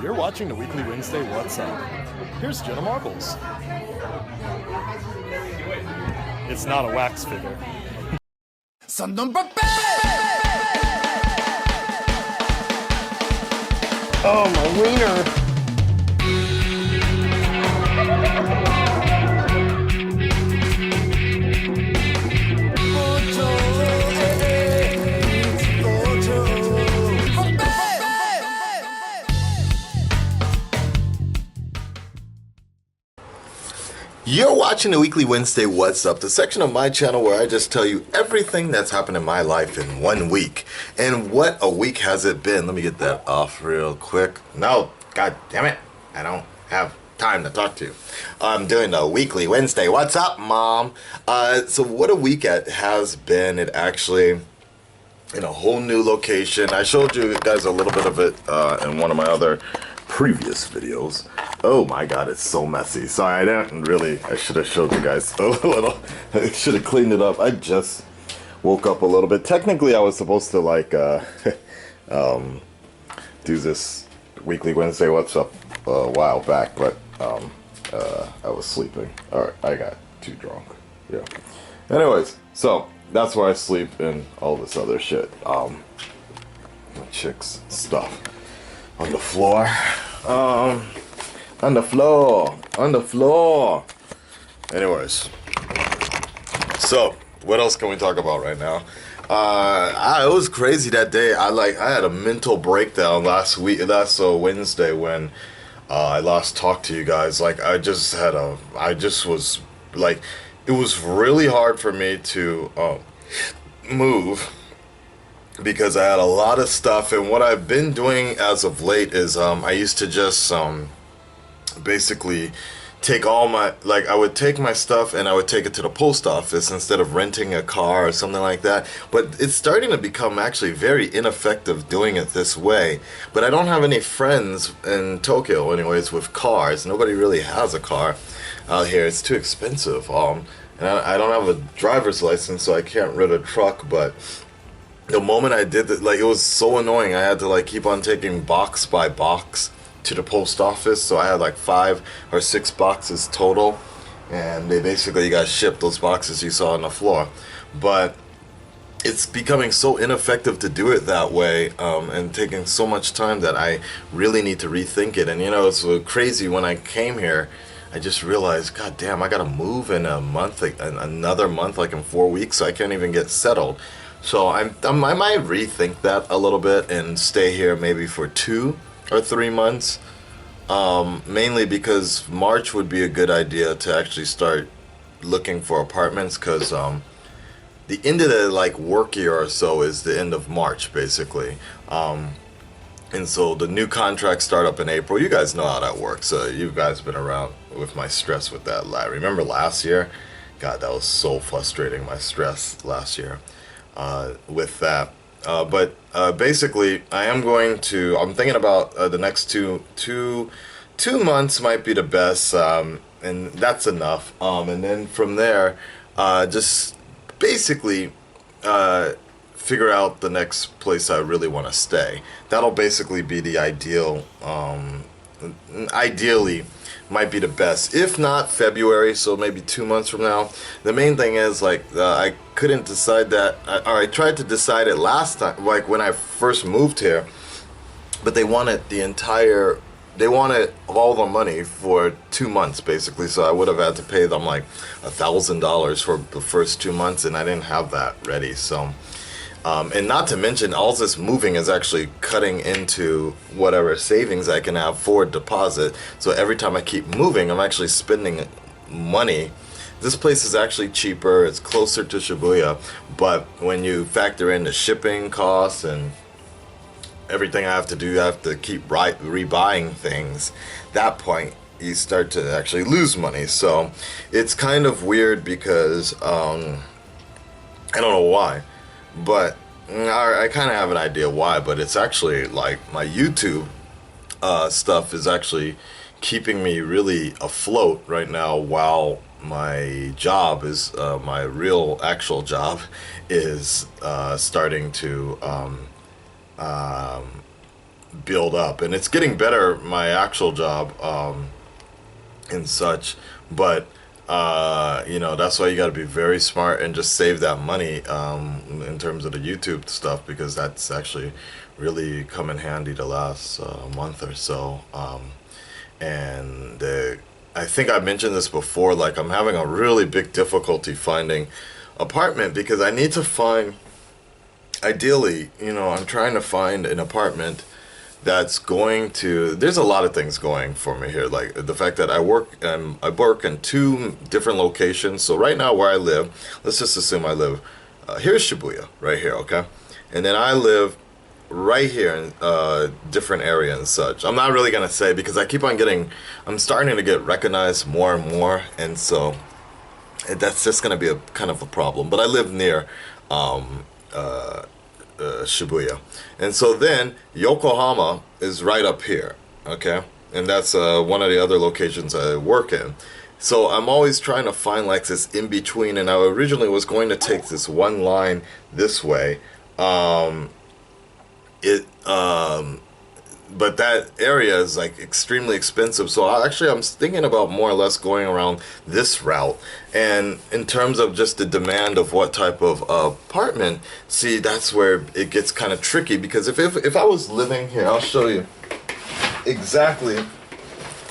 You're watching the Weekly Wednesday What's Up. Here's Jenna Marbles. It's not a wax figure. Son number Oh, my wiener. You're watching the Weekly Wednesday What's Up, the section of my channel where I just tell you everything that's happened in my life in 1 week. And what a week has it been? Let me get that off real quick. No, god damn it. I don't have time to talk to you. I'm doing the Weekly Wednesday What's Up, Mom? So what a week it has been. It actually, in a whole new location. I showed you guys a little bit of it in one of my other previous videos. Oh my god, it's so messy. Sorry, I should have showed you guys a little. I should have cleaned it up. I just woke up a little bit. Technically, I was supposed to like do this Weekly Wednesday What's Up a while back, but I was sleeping. Alright, I got too drunk. Yeah. Anyways, so that's where I sleep and all this other shit. Chicks stuff on the floor. On the floor. Anyways, so what else can we talk about right now? It was crazy that day. I had a mental breakdown last Wednesday when I last talked to you guys. Like it was really hard for me to move because I had a lot of stuff, and what I've been doing as of late is I used to just basically take all my, I would take my stuff and I would take it to the post office instead of renting a car or something like that. But it's starting to become actually very ineffective doing it this way. But I don't have any friends in Tokyo anyways with cars. Nobody really has a car out here. It's too expensive. And I don't have a driver's license, so I can't rent a truck. But the moment I did that, it was so annoying. I had to keep on taking box by box to the post office, so I had 5 or 6 boxes total, and they basically got shipped, those boxes you saw on the floor. But it's becoming so ineffective to do it that way, and taking so much time that I really need to rethink it. And it's crazy. When I came here, I just realized, god damn, I gotta move in a month, another month, in 4 weeks, so I can't even get settled. So I might rethink that a little bit and stay here maybe for 2 or 3 months, mainly because March would be a good idea to actually start looking for apartments, because the end of the work year or so is the end of March basically, and so the new contracts start up in April. You guys know how that works. So you guys been around with my stress with that. Remember last year? God, that was so frustrating, my stress last year with that. But basically, I'm thinking about the next two months might be the best, and that's enough. And then from there, just basically figure out the next place I really want to stay. That'll basically be the ideal. Ideally, might be the best. If not February, so maybe 2 months from now. The main thing is I couldn't decide that, or I tried to decide it last time, when I first moved here, but they wanted all the money for 2 months basically, so I would have had to pay them $1,000 for the first 2 months, and I didn't have that ready. So and not to mention, all this moving is actually cutting into whatever savings I can have for deposit. So every time I keep moving, I'm actually spending money. This place is actually cheaper. It's closer to Shibuya. But when you factor in the shipping costs and everything I have to do, I have to keep rebuying things. That point, you start to actually lose money. So it's kind of weird because I don't know why. But I kind of have an idea why, but it's actually my YouTube stuff is actually keeping me really afloat right now, while my job is, my real actual job is starting to build up, and it's getting better, my actual job, and such. But you know, that's why you got to be very smart and just save that money, in terms of the YouTube stuff, because that's actually really come in handy the last month or so. And I think I mentioned this before, like I'm having a really big difficulty finding apartment, because I need to find, ideally, you know, I'm trying to find an apartment that's going to, there's a lot of things going for me here, like the fact that I work in two different locations. So right now where I live, let's just assume I live here's Shibuya right here, okay, and then I live right here in a different area and such. I'm not really gonna say, because I keep on getting, I'm starting to get recognized more and more, and so that's just gonna be a kind of a problem. But I live near Shibuya, and so then Yokohama is right up here, okay, and that's one of the other locations I work in. So I'm always trying to find like this in between, and I originally was going to take this one line this way, but that area is like extremely expensive. So I'm thinking about more or less going around this route. And in terms of just the demand of what type of apartment, see, that's where it gets kind of tricky, because if I was living here, I'll show you exactly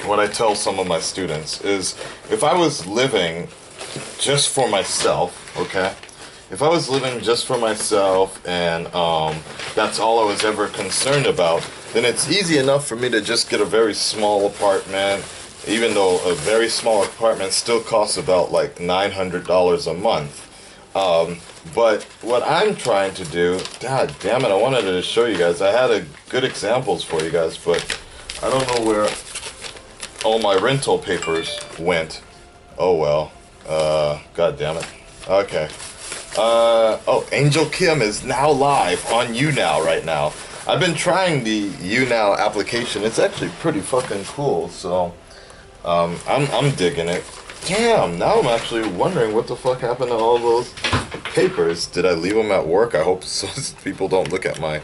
what I tell some of my students is, if I was living just for myself, okay, if I was living just for myself, and that's all I was ever concerned about, then it's easy enough for me to just get a very small apartment, even though a very small apartment still costs about like $900 a month. But what I'm trying to do, god damn it, I wanted to show you guys. I had good examples for you guys, but I don't know where all my rental papers went. Oh well. God damn it. Okay. Oh, Angel Kim is now live on YouNow right now. I've been trying the YouNow application. It's actually pretty fucking cool. So, I'm digging it. Damn, now I'm actually wondering what the fuck happened to all those papers. Did I leave them at work? I hope so people don't look at my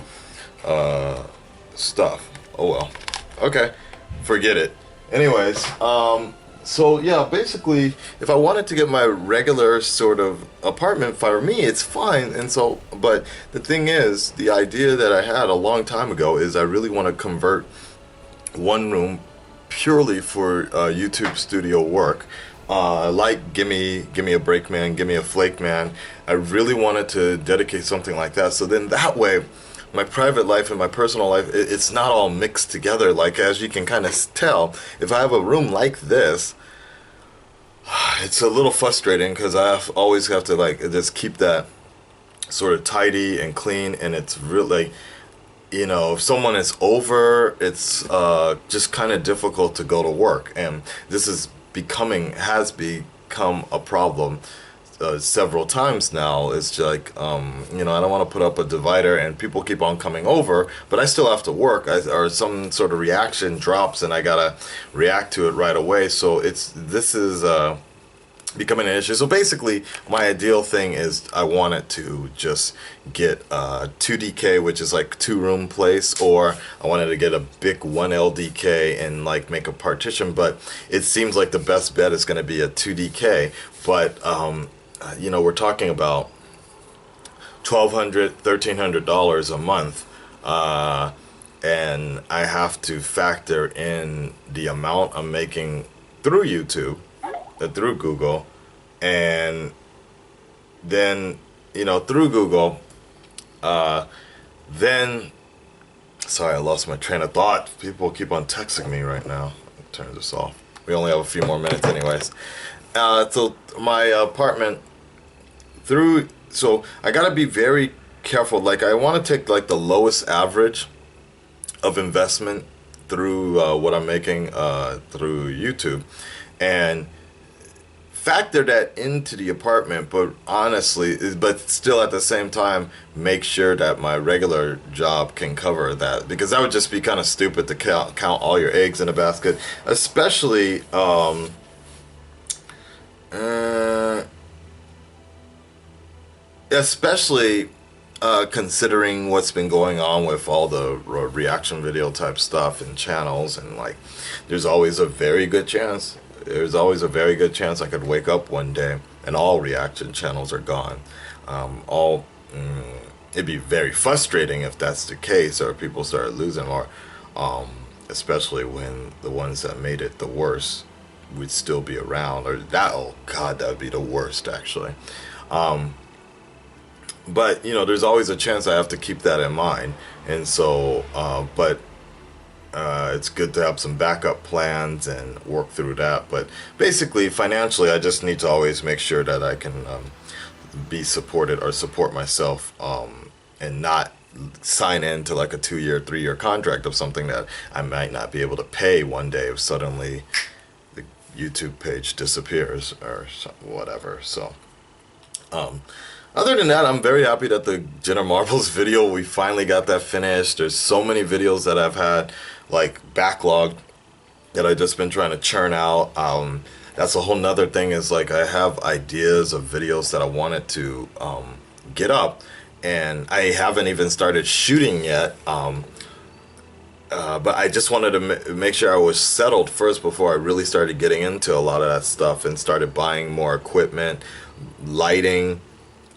stuff. Oh well. Okay, forget it. Anyways, so yeah, basically, if I wanted to get my regular sort of apartment, for me, it's fine. And so, but the thing is, the idea that I had a long time ago is I really want to convert one room purely for YouTube studio work. Like Gimme a Break Man, Gimme a Flake Man. I really wanted to dedicate something like that. So then that way, my private life and my personal life, it's not all mixed together. Like, as you can kind of tell, if I have a room like this, it's a little frustrating, because always have to like just keep that sort of tidy and clean. And it's really, you know, if someone is over, it's just kind of difficult to go to work. And this has become a problem several times now. It's like, you know, I don't want to put up a divider and people keep on coming over, but I still have to work, or some sort of reaction drops and I gotta react to it right away. So this is becoming an issue. So basically, my ideal thing is I want it to just get 2DK, which is like 2-room place, or I wanted to get a big 1LDK and like make a partition. But it seems like the best bet is going to be a 2DK. But you know, we're talking about $1,200, $1,300 a month, and I have to factor in the amount I'm making through YouTube, through Google, and then, you know, through Google, then, sorry, I lost my train of thought. People keep on texting me right now. I'll turn this off. We only have a few more minutes anyways. So my apartment so I gotta be very careful. Like, I want to take like the lowest average of investment through what I'm making through YouTube, and factor that into the apartment, but still at the same time make sure that my regular job can cover that, because that would just be kind of stupid to count all your eggs in a basket, especially considering what's been going on with all the reaction video type stuff and channels, and like, there's always a very good chance. There's always a very good chance I could wake up one day and all reaction channels are gone. It'd be very frustrating if that's the case, or people start losing, or especially when the ones that made it the worst would still be around, or that, oh god, that would be the worst actually. But you know, there's always a chance I have to keep that in mind, and so it's good to have some backup plans and work through that. But basically, financially, I just need to always make sure that I can be supported or support myself, and not sign into like a 2-year, 3-year contract of something that I might not be able to pay one day if suddenly the YouTube page disappears or whatever. So other than that, I'm very happy that the Jenna Marbles video, we finally got that finished. There's so many videos that I've had like backlogged that I've just been trying to churn out. That's a whole nother thing, is like I have ideas of videos that I wanted to get up, and I haven't even started shooting yet. But I just wanted to make sure I was settled first before I really started getting into a lot of that stuff and started buying more equipment, lighting,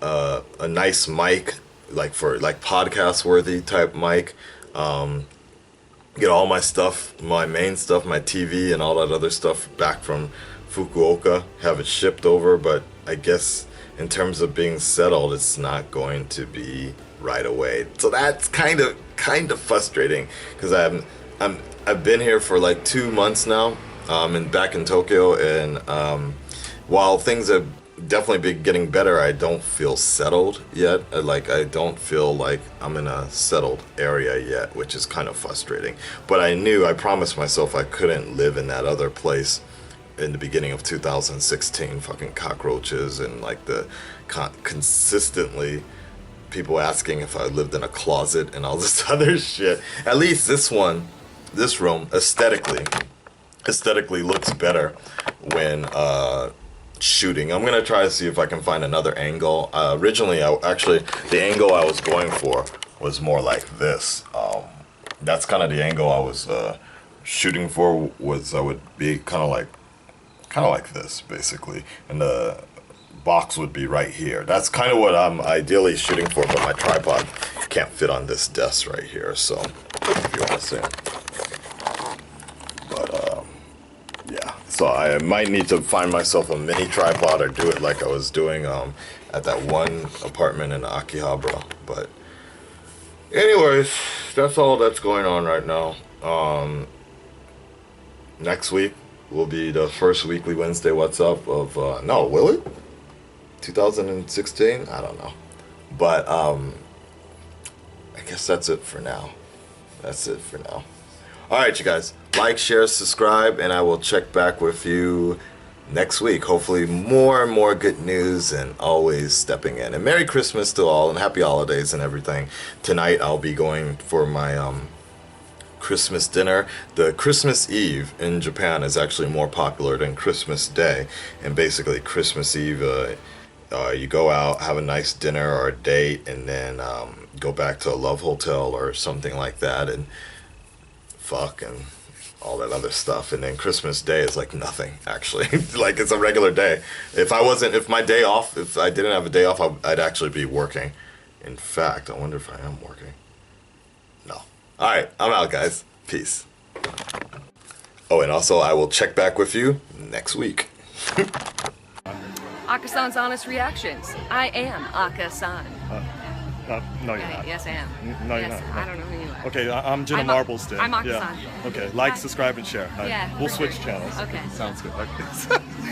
a nice mic, like for like podcast worthy type mic, get all my stuff, my main stuff, my TV and all that other stuff back from Fukuoka, have it shipped over. But I guess in terms of being settled, it's not going to be right away. So that's kind of frustrating, because I've been here for like 2 months now, and back in Tokyo, and while things have definitely been getting better, I don't feel settled yet. Like, I don't feel like I'm in a settled area yet, which is kind of frustrating. But I promised myself I couldn't live in that other place in the beginning of 2016, fucking cockroaches and like the consistently people asking if I lived in a closet and all this other shit. At least this room aesthetically looks better when shooting. I'm gonna try to see if I can find another angle. Originally, the angle I was going for was more like this. That's kind of the angle I was shooting for. I would be kind of like this basically, and the box would be right here. That's kind of what I'm ideally shooting for, but my tripod can't fit on this desk right here, so if you want to see it. But yeah, so I might need to find myself a mini tripod or do it like I was doing at that one apartment in Akihabara. But anyways, that's all that's going on right now. Next week will be the first weekly Wednesday What's Up of no, will it? 2016? I don't know. But I guess that's it for now. Alright, you guys. Like, share, subscribe, and I will check back with you next week. Hopefully more and more good news, and always stepping in. And Merry Christmas to all, and Happy Holidays and everything. Tonight I'll be going for my Christmas dinner. The Christmas Eve in Japan is actually more popular than Christmas Day. And basically Christmas Eve, you go out, have a nice dinner or a date, and then go back to a love hotel or something like that, and fuck and all that other stuff. And then Christmas Day is like nothing, actually. Like, it's a regular day. If I didn't have a day off, I'd actually be working. In fact, I wonder if I am working. No. Alright, I'm out, guys. Peace. Oh, and also I will check back with you next week. Akasan's Honest Reactions. I am Akasan. No, you're not. Yes, I am. No, you're yes, not. I don't know who you are. Okay, I'm Jenna Marbles then. I'm Akasan. Yeah. Okay, like, Hi. subscribe, and share. Yeah, We'll for switch sure. channels. Okay. Sounds good. Okay.